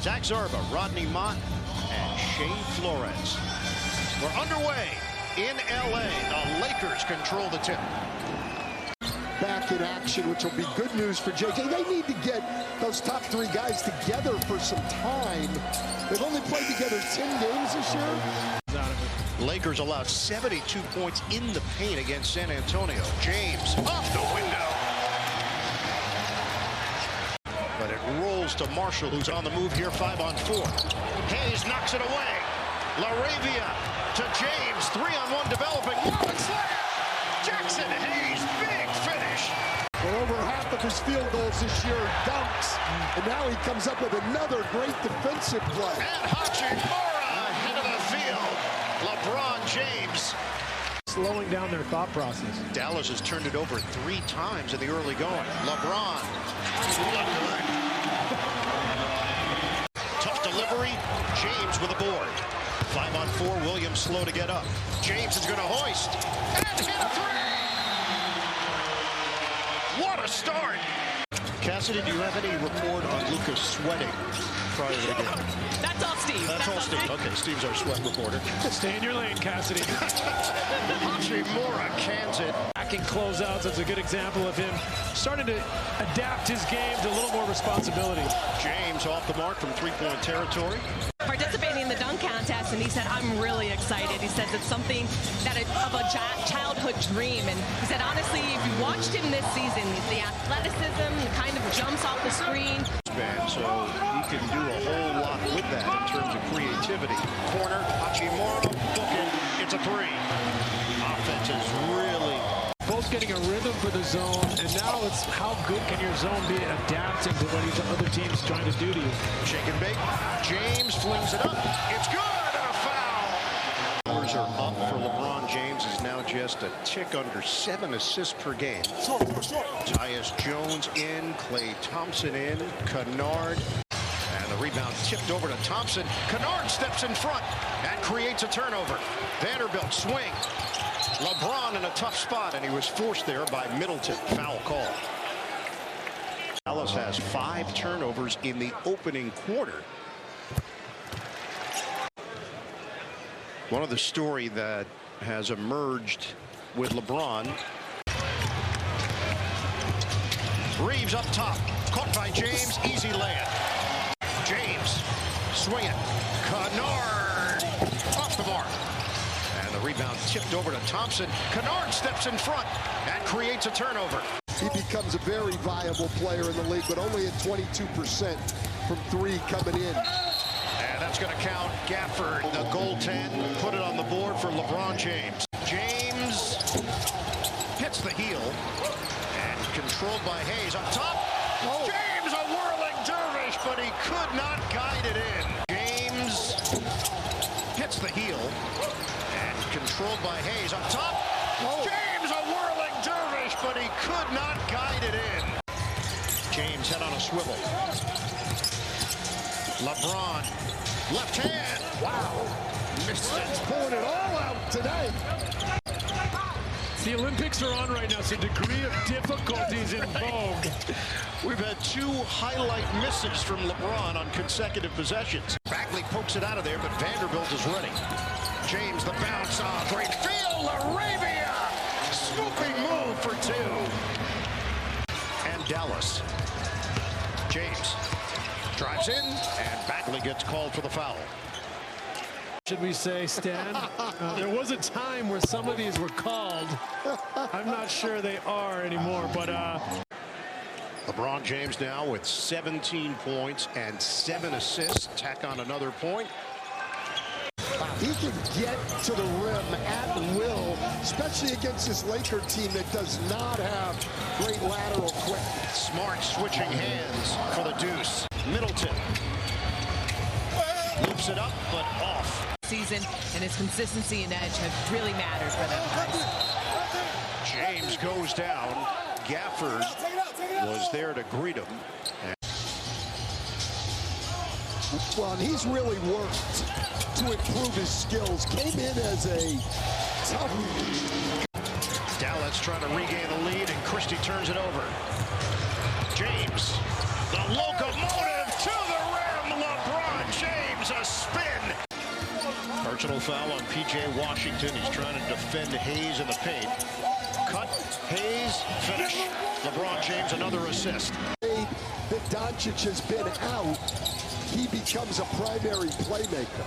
Z.Zarba, R.Mott, and C.Flores. We're underway in LA. The Lakers control the tip. Back in action, which will be good news for JJ. They need to get those top three guys together for some time. They've only played together 10 games this year. Lakers allowed 72 points in the paint against San Antonio. James off the window. But it rolls to Marshall, who's on the move here, 5-on-4. Hayes knocks it away. LaRavia to James, 3-on-1 developing. Jackson Hayes, big finish. Well, over half of his field goals this year are dunks, and now he comes up with another great defensive play. And Hachimura into the field. LeBron James. Slowing down their thought process. Dallas has turned it over 3 times in the early going. LeBron. Tough delivery. James with a board. 5-on-4. Williams slow to get up. James is going to hoist. And hit a 3. What a start. Cassidy, do you have any report on Lucas sweating prior to the game? That's all Steve. That's all Steve. Okay, Steve's our sweat reporter. Stay in your lane, Cassidy. Hachimura cans it. Back in closeouts, that's a good example of him starting to adapt his game to a little more responsibility. James off the mark from 3-point territory. Participating in the dunk contest, and he said, I'm really excited. He says it's something that of a childhood dream. And he said, honestly, if you watched him this season, the athleticism, the kind of jumps off the screen. So he can do a whole lot with that in terms of creativity. Corner, Hachimura, booking, it's a 3. Offense is really... Both getting a rhythm for the zone, and now it's how good can your zone be adapting to what these other teams trying to do to you. Shake and bake. James flings it up. It's good, and a foul. Numbers are up for LeBron James. Is now just a tick under 7 assists per game. Tyus Jones in, Klay Thompson in, Kennard. And the rebound tipped over to Thompson. Kennard steps in front and creates a turnover. Vanderbilt swing. LeBron in a tough spot, and he was forced there by Middleton. Foul call. Dallas has 5 turnovers in the opening quarter. One of the story that has emerged with LeBron. Reaves up top, caught by James, easy layup. James swinging. Kennard off the mark. And the rebound tipped over to Thompson. Kennard steps in front and creates a turnover. He becomes a very viable player in the league, but only at 22% from 3 coming in. And that's going to count. Gafford, the goaltend, put it on the board for LeBron James. James hits the heel and controlled by Hayes up top. Oh. James a whirling dervish, but he could not guide it in. James hits the heel. Controlled by Hayes up top. Oh. James a whirling dervish, but he could not guide it in. James head on a swivel. LeBron, left hand. Wow. Missed it. Pulling it all out today. The Olympics are on right now, so degree of difficulty is in vogue. We've had 2 highlight misses from LeBron on consecutive possessions. Bagley pokes it out of there, but Vanderbilt is ready. James, the bounce, great field, LaRavia, swooping move for 2. And Dallas. James drives in, and Bagley gets called for the foul. Should we say, Stan? There was a time where some of these were called. I'm not sure they are anymore, but... LeBron James now with 17 points and 7 assists. Tack on another point. He can get to the rim at will, especially against this Laker team that does not have great lateral quickness. Smart switching hands for the deuce. Middleton loops it up, but off. Season and his consistency and edge have really mattered for them guys. James goes down. Gafford was there to greet him. Well, and he's really worked to improve his skills. Came in as a tough... Dallas trying to regain the lead, and Christie turns it over. James, the locomotive to the rim. LeBron Personal foul on P.J. Washington. He's trying to defend Hayes in the paint. Cut, Hayes, finish. LeBron James, another assist. That Doncic has been out, he becomes a primary playmaker.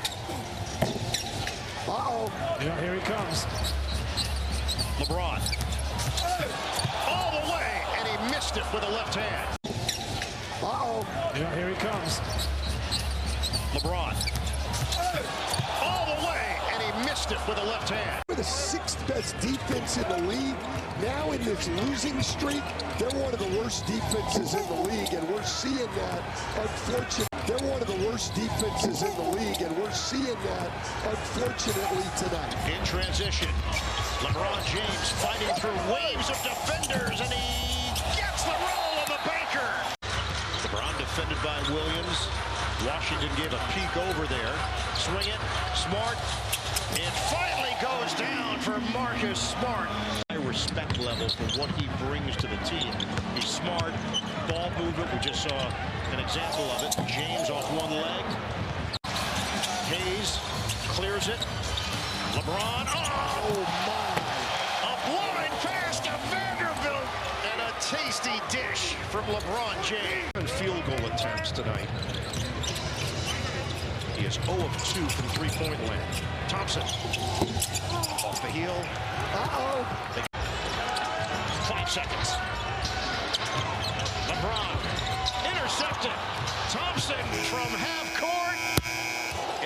Uh-oh. Yeah, here he comes. LeBron. All the way, and he missed it with a left hand. Uh-oh. Yeah, here he comes. LeBron. All the way, and he missed it with a left hand. We're the 6th best defense in the league. Now in this losing streak, they're one of the worst defenses in the league, and we're seeing that, unfortunately. They're one of the worst defenses in the league, and we're seeing that, unfortunately, tonight. In transition, LeBron James fighting through waves of defenders, and he gets the roll of the banker. LeBron defended by Williams. Washington gave a peek over there. Swing it, Smart. It finally goes down for Marcus Smart. High respect level for what he brings to the team. He's smart, ball movement. We just saw an example of it. James off one leg. Hayes clears it. LeBron. Oh my! A blind pass to Vanderbilt, and a tasty dish from LeBron James. And field goal attempts tonight. He is 0 of 2 from three-point land. Thompson off the heel. Uh-oh. 5 seconds. LeBron intercepted. Thompson from half court.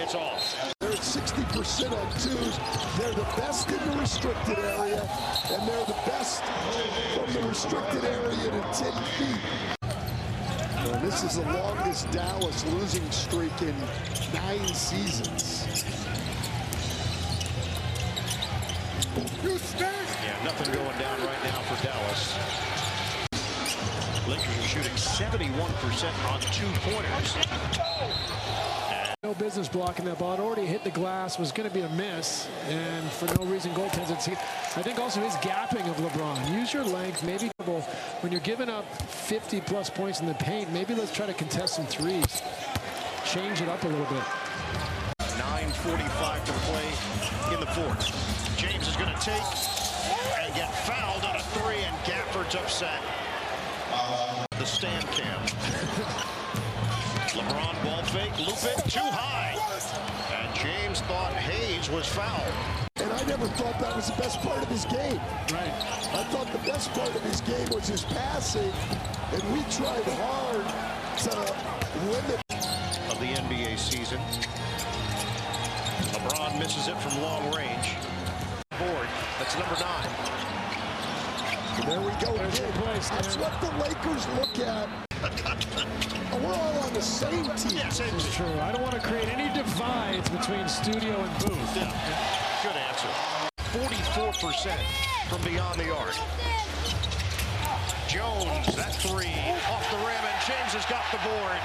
It's off. They're at 60% on twos. They're the best in the restricted area, and they're the best from the restricted area to 10 feet. And this is the longest Dallas losing streak in 9 seasons. Yeah, nothing going down right now for Dallas. Lakers are shooting 71% on 2-pointers. No business blocking that ball. It already hit the glass, was going to be a miss, and for no reason goaltends. I think also his gapping of LeBron. Use your length, maybe when you're giving up 50-plus points in the paint, maybe let's try to contest some threes. Change it up a little bit. 9:45 to play in the fourth. James is going to take and get fouled on a 3, and Gafford's upset. The stand cam. LeBron ball fake, loop it, too high. And James thought Hayes was fouled. And I never thought that was the best part of his game. Right. I thought the best part of his game was his passing, and we tried hard to limit of the NBA season. LeBron misses it from long range. Board, that's number 9. There we go again. Place, that's what the Lakers look at. We're all on the same team. Yeah, same It's true. I don't want to create any divides between studio and booth. Yeah. Good answer. 44% from beyond the arc. Jones, that 3 off the rim, and James has got the board.